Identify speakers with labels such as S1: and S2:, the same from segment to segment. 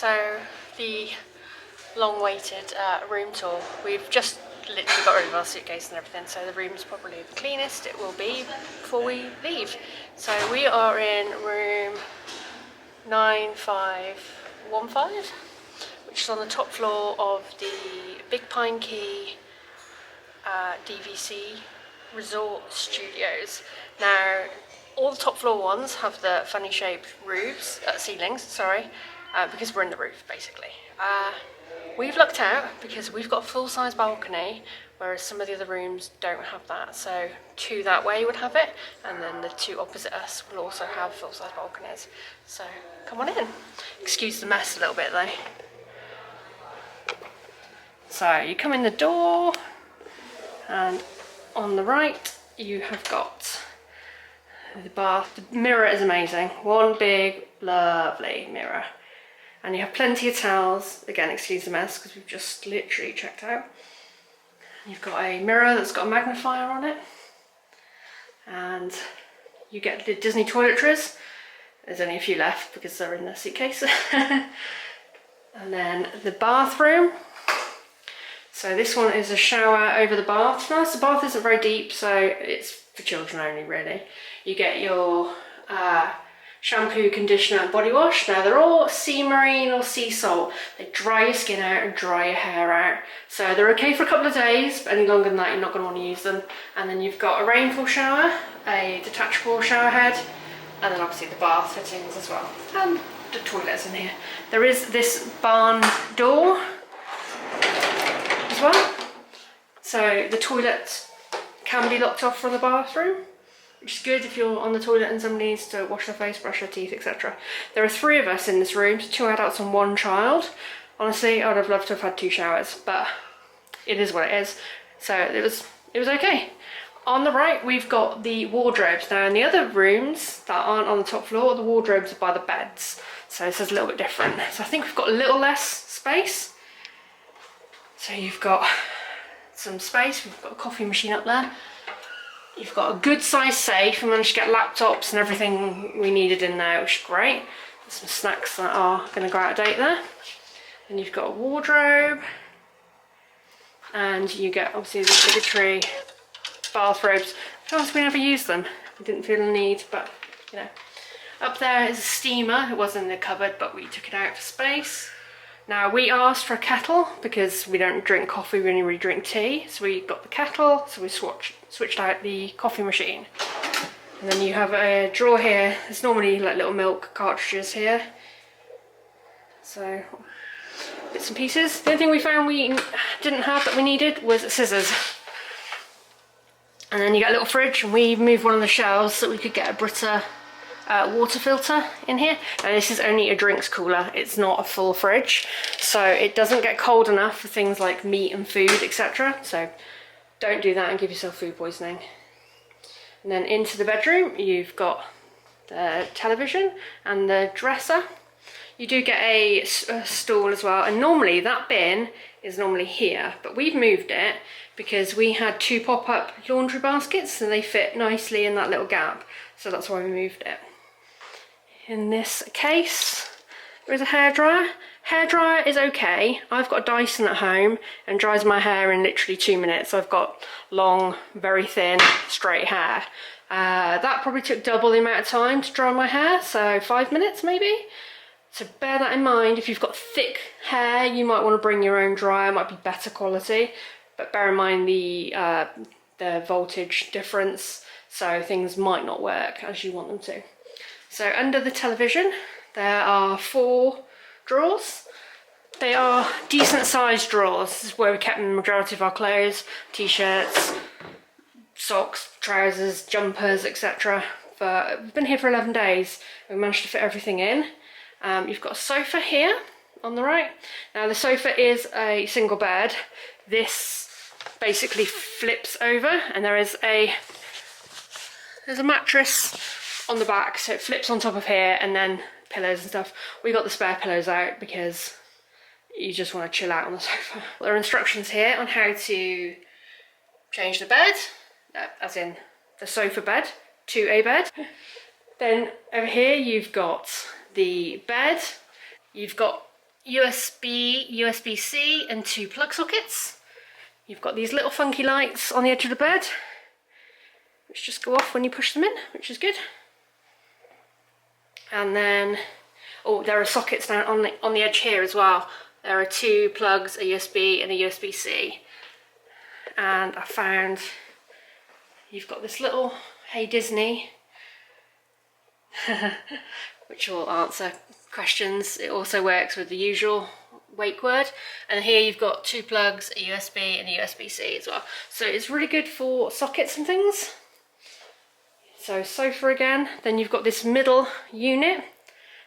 S1: So the long-awaited room tour. We've just literally got rid of our suitcase and everything, so the room's probably the cleanest it will be before we leave. So we are in room 9515, which is on the top floor of the Big Pine Key DVC Resort Studios. Now, all the top floor ones have the funny shaped roofs, ceilings, sorry, because we're in the roof basically. We've looked out because we've got a full-size balcony, whereas some of the other rooms don't have that. So two that way would have it, and then the two opposite us will also have full-size balconies. So come on in. Excuse the mess a little bit though. So you come in the door, and on the right you have got the bath. The mirror is amazing. One big lovely mirror. And you have plenty of towels. Again, excuse the mess because we've just literally checked out. You've got a mirror that's got a magnifier on it. And you get the Disney toiletries. There's only a few left because they're in the suitcase. And then the bathroom. So this one is a shower over the bath. Nice, the bath isn't very deep, so it's for children only really. You get your shampoo, conditioner and body wash. Now they're all sea marine or sea salt. They dry your skin out and dry your hair out. So they're okay for a couple of days, but any longer than that you're not going to want to use them. And then you've got a rainfall shower, a detachable shower head, and then obviously the bath fittings as well. And the toilets in here. There is this barn door as well. So the toilet can be locked off from the bathroom, which is good if you're on the toilet and somebody needs to wash their face, brush their teeth, etc. There are 3 of us in this room, so 2 adults and 1 child. Honestly, I'd have loved to have had 2 showers, but it is what it is. So it was okay. On the right, we've got the wardrobes. Now in the other rooms that aren't on the top floor, the wardrobes are by the beds. So this is a little bit different. So I think we've got a little less space. So you've got some space, we've got a coffee machine up there. You've got a good size safe. We managed to get laptops and everything we needed in there, which is great. There's some snacks that are going to go out of date there. And you've got a wardrobe. And you get obviously the obligatory bathrobes. To be honest, we never used them. We didn't feel the need, but you know. Up there is a steamer. It was in the cupboard, but we took it out for space. Now we asked for a kettle because we don't drink coffee, we only really drink tea. So we got the kettle, so we switched out the coffee machine. And then you have a drawer here. There's normally like little milk cartridges here. So bits and pieces. The only thing we found we didn't have that we needed was scissors. And then you get a little fridge, and we moved one of the shelves so we could get a Brita water filter in here. Now this is only a drinks cooler, it's not a full fridge, so it doesn't get cold enough for things like meat and food, etc. So don't do that and give yourself food poisoning. And then into the bedroom you've got the television and the dresser. You do get a stool as well, and normally that bin is normally here, but we've moved it because we had 2 pop-up laundry baskets and they fit nicely in that little gap, so that's why we moved it. In this case, there is a hairdryer. Hairdryer is okay. I've got a Dyson at home and dries my hair in literally 2 minutes. I've got long, very thin, straight hair. That probably took double the amount of time to dry my hair, so 5 minutes maybe. So bear that in mind. If you've got thick hair, you might want to bring your own dryer. It might be better quality, but bear in mind the voltage difference, so things might not work as you want them to. So under the television there are 4 drawers. They are decent sized drawers. This is where we kept the majority of our clothes, t-shirts, socks, trousers, jumpers, etc. We've been here for 11 days. We managed to fit everything in. You've got a sofa here on the right. Now the sofa is a single bed. This basically flips over, and there's a mattress on the back, so it flips on top of here, and then pillows and stuff. We got the spare pillows out because you just want to chill out on the sofa. There are instructions here on how to change the bed, as in the sofa bed, to a bed. Then over here you've got the bed. You've got USB, USB-C and 2 plug sockets. You've got these little funky lights on the edge of the bed, which just go off when you push them in, which is good. And then, oh, there are sockets down on the edge here as well. There are 2 plugs, a USB and a USB-C. And I found you've got this little Hey Disney, which will answer questions. It also works with the usual wake word. And here you've got 2 plugs, a USB and a USB-C as well. So it's really good for sockets and things. So sofa again. Then you've got this middle unit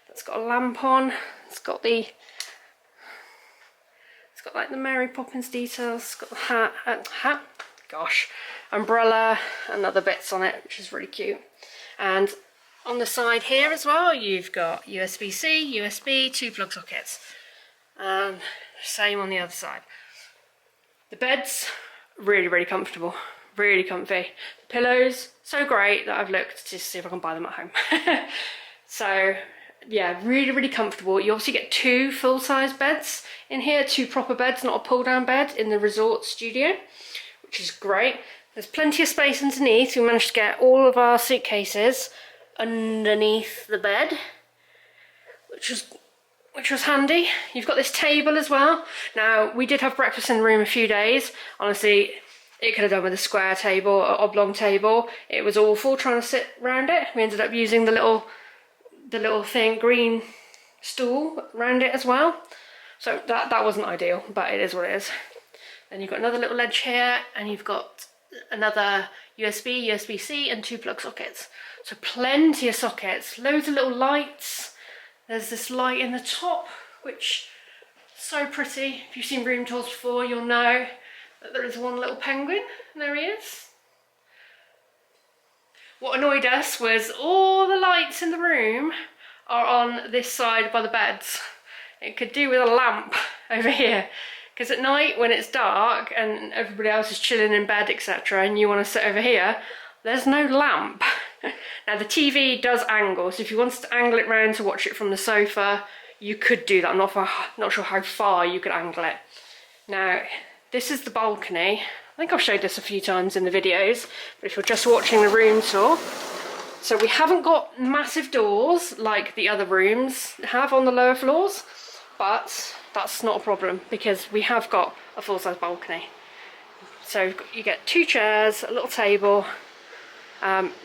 S1: that's got a lamp on. It's got like the Mary Poppins details. It's got the hat, gosh, umbrella and other bits on it, which is really cute. And on the side here as well, you've got USB-C, USB, 2 plug sockets. And same on the other side. The bed's really, really comfortable, really comfy. The pillows, so great that I've looked to see if I can buy them at home. So yeah, really, really comfortable. You obviously get 2 full-size beds in here, 2 proper beds, not a pull-down bed in the resort studio, which is great. There's plenty of space underneath. We managed to get all of our suitcases underneath the bed, which was handy. You've got this table as well. Now, we did have breakfast in the room a few days. Honestly, it could have done with a square table or oblong table. It was awful trying to sit around it. We ended up using the little thing, green stool around it as well. So that wasn't ideal, but it is what it is. Then you've got another little ledge here, and you've got another USB, USB-C and 2 plug sockets. So plenty of sockets, loads of little lights. There's this light in the top, which is so pretty. If you've seen room tours before, you'll know that there is one little penguin, and there he is. What annoyed us was all the lights in the room are on this side by the beds. It could do with a lamp over here, because at night when it's dark and everybody else is chilling in bed, etc., and you want to sit over here, there's no lamp. Now the TV does angle, so if you wanted to angle it round to watch it from the sofa, you could do that. I'm not sure how far you could angle it. Now this is the balcony. I think I've showed this a few times in the videos, but if you're just watching the room tour. So we haven't got massive doors like the other rooms have on the lower floors, but that's not a problem because we have got a full-size balcony. So you get 2 chairs, a little table.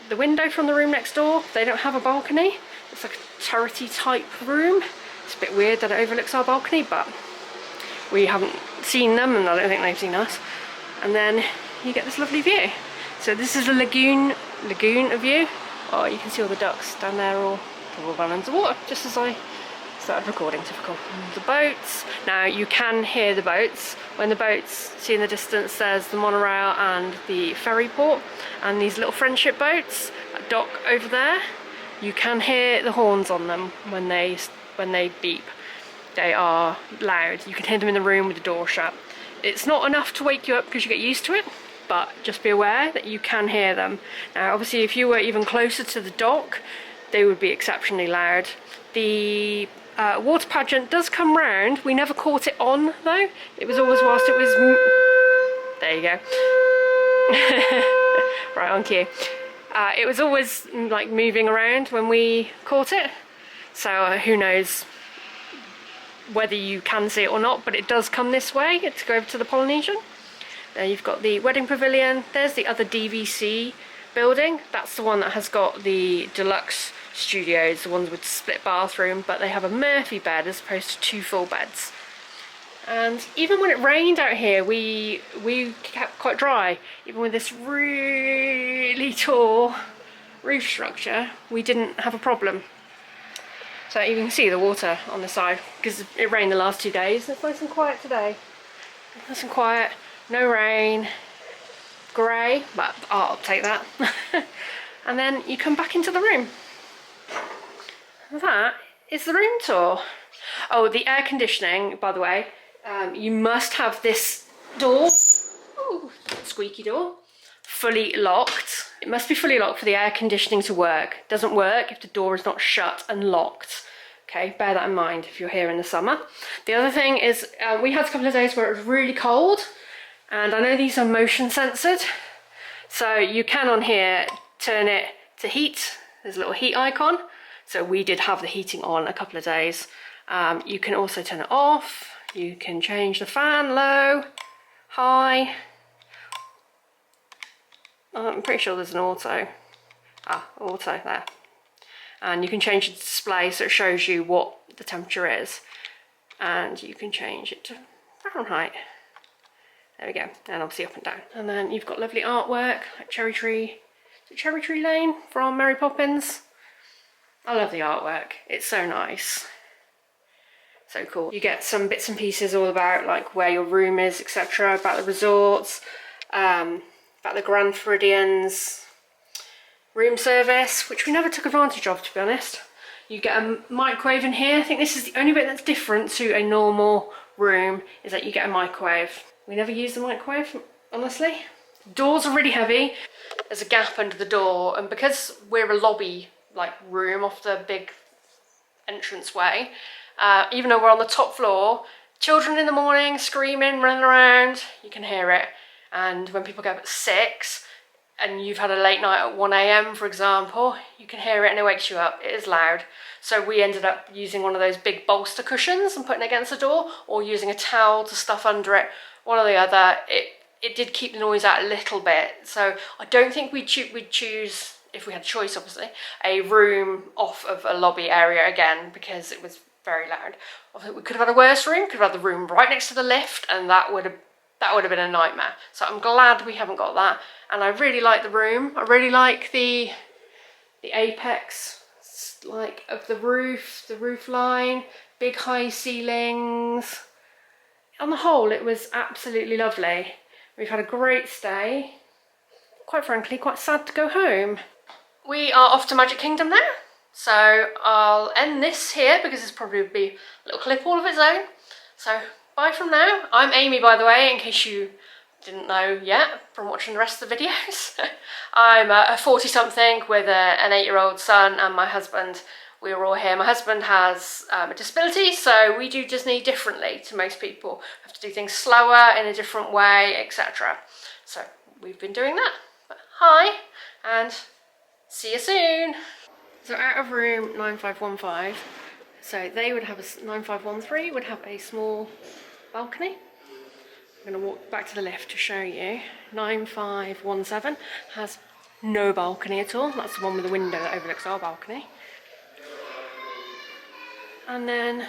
S1: The window from the room next door, they don't have a balcony. It's like a turrety type room. It's a bit weird that it overlooks our balcony, but we haven't seen them and I don't think they've seen us. And then you get this lovely view. So this is the lagoon view. Oh, you can see all the ducks down there, all run under water, just as I started recording. Typical. The boats. Now you can hear the boats. When the boats, see in the distance, there's the monorail and the ferry port, and these little friendship boats that dock over there. You can hear the horns on them when they beep. They are loud. You can hear them in the room with the door shut. It's not enough to wake you up because you get used to it, but just be aware that you can hear them. Now obviously if you were even closer to the dock, they would be exceptionally loud. The water pageant does come round. We never caught it on though. It was always whilst it was... There you go. Right on cue. It was always like moving around when we caught it. So who knows whether you can see it or not, but it does come this way to go over to the Polynesian. There you've got the wedding pavilion. There's the other DVC building. That's the one that has got the deluxe studios, the ones with split bathroom, but they have a Murphy bed as opposed to 2 full beds. And even when it rained out here, we kept quite dry. Even with this really tall roof structure, we didn't have a problem. So you can see the water on the side because it rained the last 2 days. It's nice and quiet today. Nice and quiet, no rain, grey, but I'll take that. And then you come back into the room. That is the room tour. Oh, the air conditioning, by the way, you must have this door, ooh, squeaky door, fully locked. It must be fully locked for the air conditioning to work. It doesn't work if the door is not shut and locked, Okay, bear that in mind if you're here in the summer. The other thing is we had a couple of days where it was really cold, and I know these are motion censored, so you can on here turn it to heat. There's a little heat icon, so we did have the heating on a couple of days. You can also turn it off. You can change the fan low, high. I'm pretty sure there's an auto. Auto there. And you can change the display so it shows you what the temperature is. And you can change it to Fahrenheit. There we go. And obviously up and down. And then you've got lovely artwork like Cherry Tree. Is it Cherry Tree Lane from Mary Poppins? I love the artwork. It's so nice. So cool. You get some bits and pieces all about like where your room is, etc. About the resorts, about the Grand Floridian's room service, which we never took advantage of, to be honest. You get a microwave in here. I think this is the only bit that's different to a normal room, is that you get a microwave. We never use the microwave, honestly. Doors are really heavy. There's a gap under the door, and because we're a lobby like room off the big entranceway, even though we're on the top floor, children in the morning screaming, running around, you can hear it. And when people get up at 6 and you've had a late night at 1 AM, for example, you can hear it and it wakes you up. It is loud. So we ended up using one of those big bolster cushions and putting it against the door, or using a towel to stuff under it, one or the other. It did keep the noise out a little bit. So I don't think we'd choose, if we had a choice obviously, a room off of a lobby area again, because it was very loud. I think we could have had a worse room, could have had the room right next to the lift, and that would have been a nightmare. So I'm glad we haven't got that. And I really like the room. I really like the apex, like, of the roof line, big high ceilings. On the whole, it was absolutely lovely. We've had a great stay. Quite frankly, quite sad to go home. We are off to Magic Kingdom now. So I'll end this here because this probably would be a little clip all of its own. So bye from now. I'm Amy, by the way, in case you didn't know yet from watching the rest of the videos. I'm a 40-something with an 8-year-old son, and my husband, we were all here. My husband has a disability, so we do Disney differently to most people. We have to do things slower, in a different way, etc. So we've been doing that. But hi, and see you soon. So out of room 9515, so they would have a 9513 would have a small balcony. I'm going to walk back to the lift to show you. 9517 has no balcony at all. That's the one with the window that overlooks our balcony. And then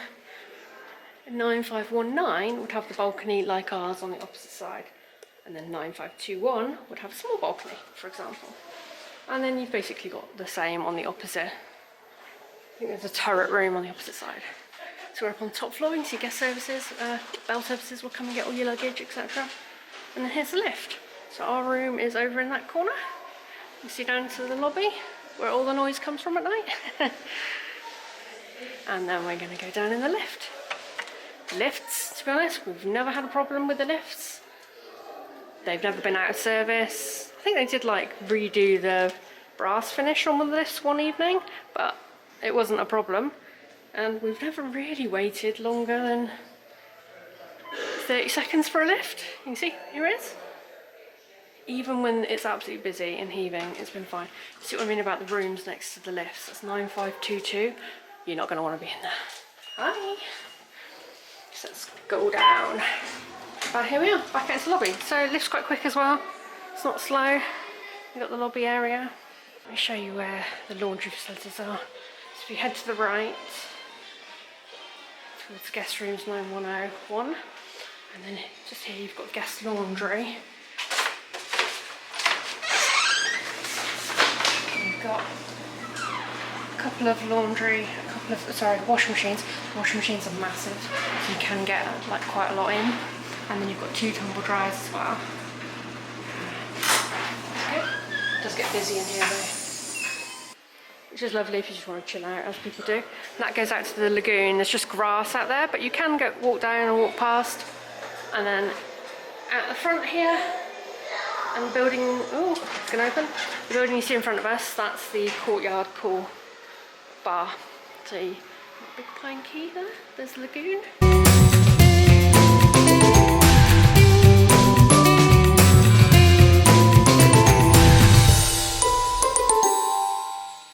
S1: 9519 would have the balcony like ours on the opposite side. And then 9521 would have a small balcony, for example. And then you've basically got the same on the opposite. I think there's a turret room on the opposite side. So we're up on the top floor. You can see guest services, bell services will come and get all your luggage, etc. And then here's the lift. So our room is over in that corner. You see down to the lobby where all the noise comes from at night. And then we're going to go down in the lift. Lifts, to be honest, we've never had a problem with the lifts. They've never been out of service. I think they did like redo the brass finish on the lifts one evening, but it wasn't a problem. And we've never really waited longer than 30 seconds for a lift. You can see, here it is. Even when it's absolutely busy and heaving, it's been fine. You see what I mean about the rooms next to the lifts? That's 9522. You're not going to want to be in there. Hi. So let's go down. But here we are, back into the lobby. So lift's quite quick as well. It's not slow. We've got the lobby area. Let me show you where the laundry facilities are. So if you head to the right, towards guest rooms 9101, and then just here you've got guest laundry. You've got a couple of washing machines. Washing machines are massive, so you can get like quite a lot in. And then you've got 2 tumble dryers as well. That's good. It does get busy in here though, which is lovely if you just want to chill out, as people do. And that goes out to the lagoon. There's just grass out there, but you can walk down and walk past. And then at the front here, and the building, oh, it's going to open. The building you see in front of us, that's the courtyard pool bar. So you Big pine key there. There's Lagoon.